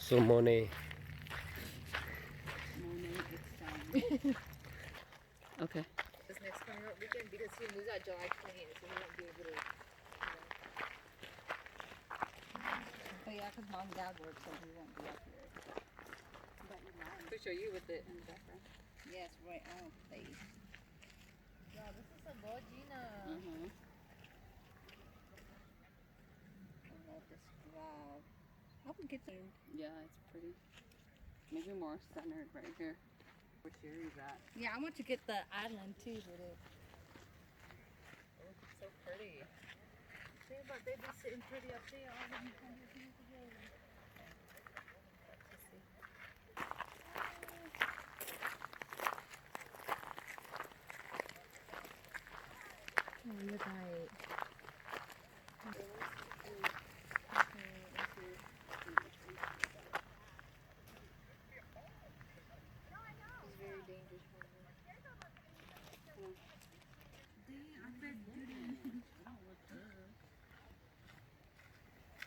So Monet. Monet, it's time. Okay. This next coming up weekend because he moves out July 20th, so he won't be able to. But yeah, because mom and dad work, so we won't be up here. But your mom. To show you with it in the background. Yes, right on place. Yeah, this is a Gina. Mm-hmm. I love this drive. I would get some. Yeah, it's pretty. Maybe more centered right here. Where Sherry's at. Yeah, I want to get the island too with it. Oh, it's so pretty. Think about they be sitting pretty up there all the time together. Oh, look at it. It's very dangerous for me.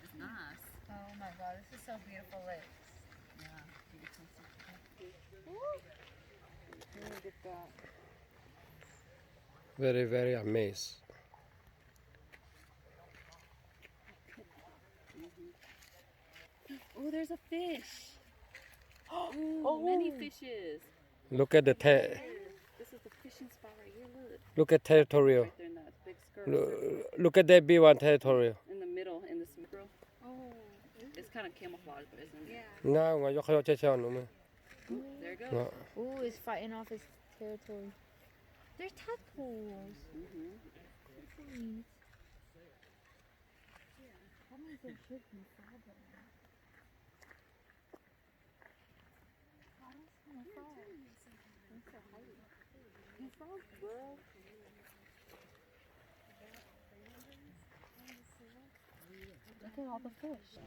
It's nice. Oh my god, this is so beautiful. Like, Yeah. look at that. Very, very amazed. Oh, there's a fish. Oh, many fishes. Look at the This is the fishing spot right here. Look. look at territorial. Right there in that big skirt. Look at that B1 territorial. In the middle, in this middle. Oh. It's kind of camouflage, but isn't it? Yeah. Nga nga yo kayo cheche ano mo. Ooh, there it goes. Nga. Ooh, it's fighting off his territory. There's tadpoles. Mm-hmm. How many there should be? Look at all the fish.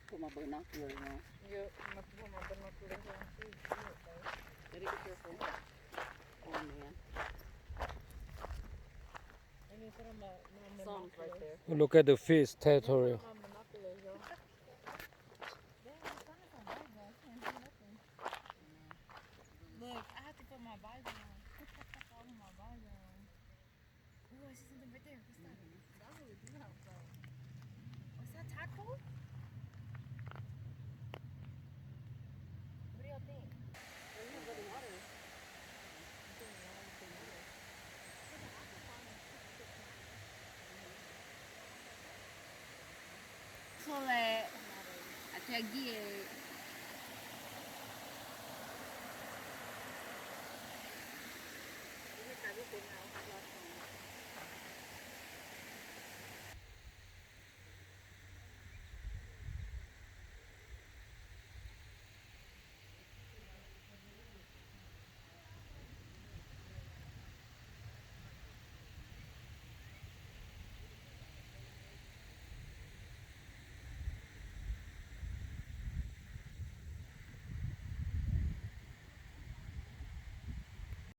Put my binoculars on. Yep, I'm gonna put my binoculars on too. Better be careful. Oh man. I need to put on my Something's right binoculars. there. Look at the fish territorial. My binoculars, yo. Look, I have to put my visor on. All of my visor on. Ooh, I see something right there. What's that? That's what we do have, bro. What's that, tadpole? What do y'all think? Colette. I tell you.